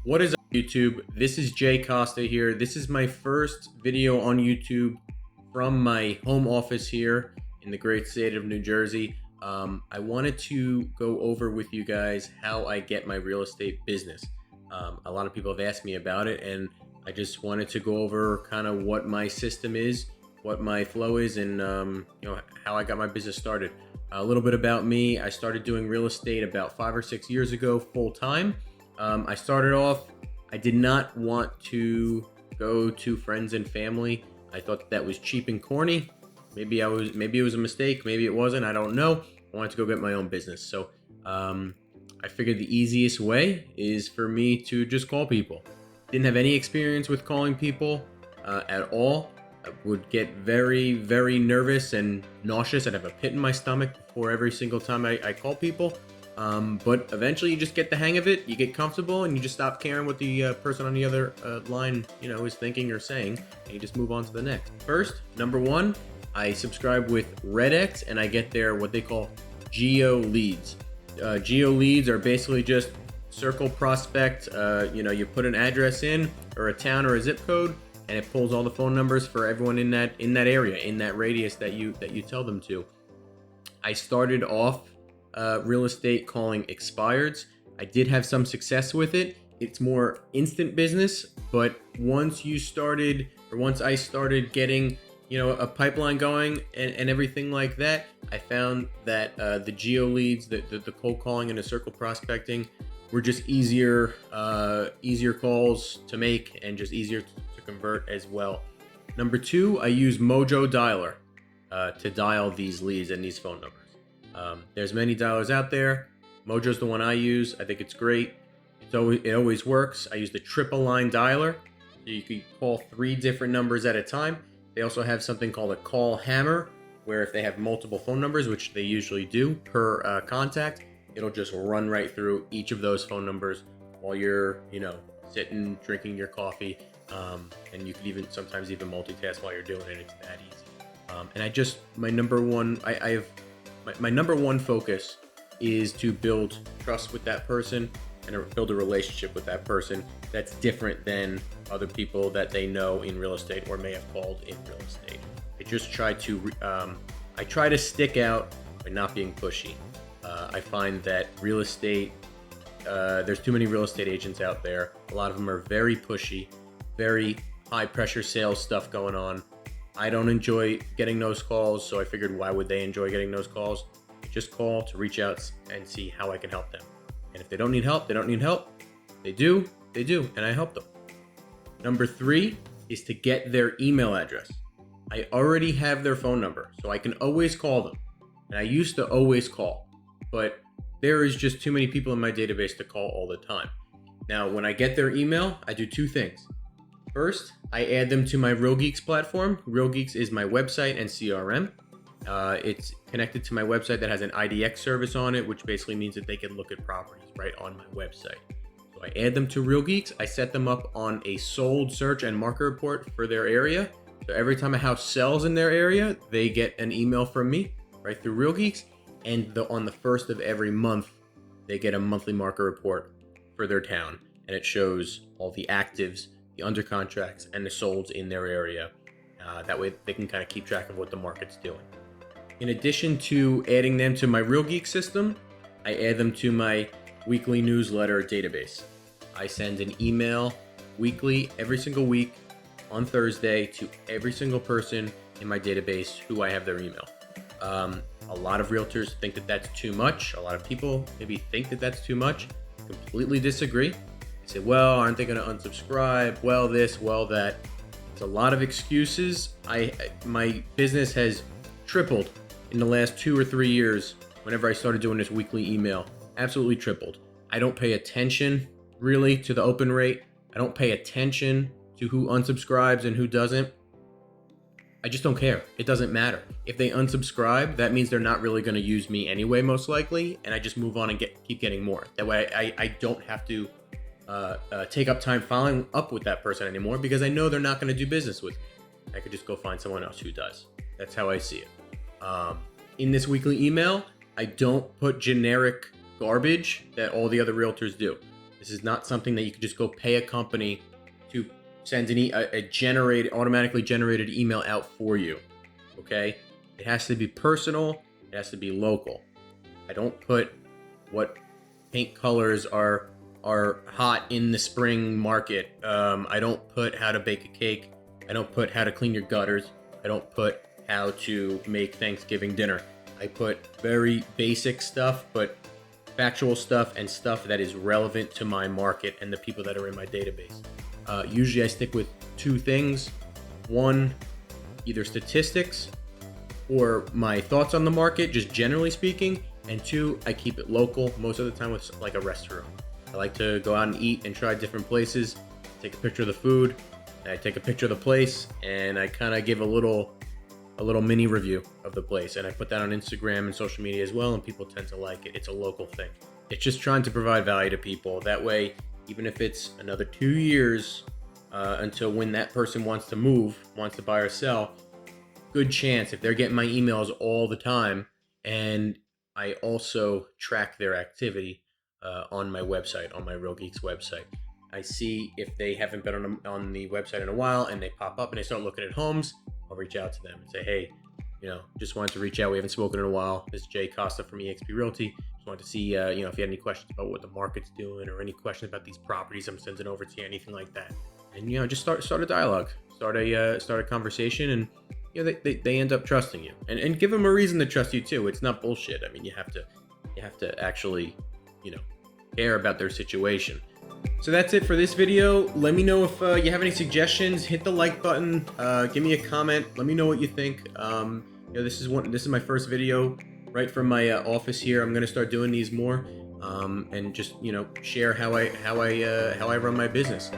What is up, YouTube? This is Jay Costa here. This is my first video on YouTube from my home office here in the great state of New Jersey. I wanted to go over with you guys how I get my real estate business. A lot of people have asked me about it, and I just wanted to go over kind of what my system is, what my flow is, and how I got my business started. A little bit about me. I started doing real estate about 5 or 6 years ago full time. I started off, I did not want to go to friends and family. I thought that was cheap and corny. Maybe it was a mistake. Maybe it wasn't. I don't know. I wanted to go get my own business. So I figured the easiest way is for me to just call people. Didn't have any experience with calling people at all. I would get very, very nervous and nauseous. I'd have a pit in my stomach before every single time I call people. But eventually you just get the hang of it, you get comfortable, and you just stop caring what the person on the other line, is thinking or saying, and you just move on to the next. First, number one, I subscribe with RedX, and I get their what they call GeoLeads. GeoLeads are basically just circle prospect. You put an address in, or a town, or a zip code, and it pulls all the phone numbers for everyone in that area, in that radius that you tell them to. I started off real estate calling expireds. I did have some success with it. It's more instant business, but once I started getting a pipeline going and everything like that, I found that the GeoLeads, the cold calling and the circle prospecting were just easier calls to make and just easier to convert as well. Number two, I use Mojo Dialer to dial these leads and these phone numbers. There's many dialers out there. Mojo's the one I use. I think it's great. It always works. I use the triple line dialer. So you can call 3 different numbers at a time. They also have something called a call hammer, where if they have multiple phone numbers, which they usually do per contact, it'll just run right through each of those phone numbers while you're, sitting, drinking your coffee. And you can sometimes even multitask while you're doing it. It's that easy. And my number one focus is to build trust with that person and build a relationship with that person that's different than other people that they know in real estate or may have called in real estate. I just try to stick out by not being pushy. I find that real estate, there's too many real estate agents out there. A lot of them are very pushy, very high pressure sales stuff going on. I don't enjoy getting those calls, so I figured, why would they enjoy getting those calls? Just call to reach out and see how I can help them. And if they don't need help, they don't need help. They do, and I help them. Number 3 is to get their email address. I already have their phone number, so I can always call them. And I used to always call, but there is just too many people in my database to call all the time. Now, when I get their email, I do 2 things. First, I add them to my Real Geeks platform. Real Geeks is my website and CRM. It's connected to my website that has an IDX service on it, which basically means that they can look at properties right on my website. So I add them to Real Geeks. I set them up on a sold search and market report for their area. So every time a house sells in their area, they get an email from me right through Real Geeks. And on the first of every month, they get a monthly market report for their town. And it shows all the actives, the under contracts, and the solds in their area. That way they can kind of keep track of what the market's doing. In addition to adding them to my Real Geek system, I add them to my weekly newsletter database. I send an email weekly, every single week, on Thursday, to every single person in my database who I have their email. A lot of realtors think that that's too much. A lot of people maybe think that that's too much. Completely disagree. They say, well, aren't they going to unsubscribe? Well, this, well, that. It's a lot of excuses. My business has tripled in the last 2 or 3 years whenever I started doing this weekly email. Absolutely tripled. I don't pay attention really to the open rate. I don't pay attention to who unsubscribes and who doesn't. I just don't care. It doesn't matter. If they unsubscribe, that means they're not really going to use me anyway, most likely, and I just move on and keep getting more. That way I don't have to take up time following up with that person anymore, because I know they're not going to do business with me. I could just go find someone else who does. That's how I see it. In this weekly email, I don't put generic garbage that all the other realtors do. This is not something that you can just go pay a company to send a automatically generated email out for you. Okay? It has to be personal. It has to be local. I don't put what paint colors are hot in the spring market. I don't put how to bake a cake. I don't put how to clean your gutters. I don't put how to make Thanksgiving dinner. I put very basic stuff, but factual stuff and stuff that is relevant to my market and the people that are in my database. Usually I stick with two things. One, either statistics or my thoughts on the market, just generally speaking. And two, I keep it local, most of the time with like a restaurant. I like to go out and eat and try different places, take a picture of the food, and I take a picture of the place, and I kind of give a little mini review of the place, and I put that on Instagram and social media as well, and people tend to like it. It's a local thing. It's just trying to provide value to people. That way, even if it's another 2 years until when that person wants to move, wants to buy or sell, good chance if they're getting my emails all the time, and I also track their activity on my website, on my Real Geeks website. I see if they haven't been on the website in a while and they pop up and they start looking at homes, I'll reach out to them and say, hey, just wanted to reach out. We haven't spoken in a while. This is Jay Costa from eXp Realty. Just wanted to see, if you had any questions about what the market's doing or any questions about these properties I'm sending over to you, anything like that. And, just start a dialogue, start a conversation, and, they end up trusting you, and give them a reason to trust you too. It's not bullshit. I mean, you have to actually, care about their situation. So that's it for this video. Let me know if you have any suggestions. Hit the like button. Give me a comment. Let me know what you think. This is my first video right from my office here. I'm gonna start doing these more, and just share how I run my business.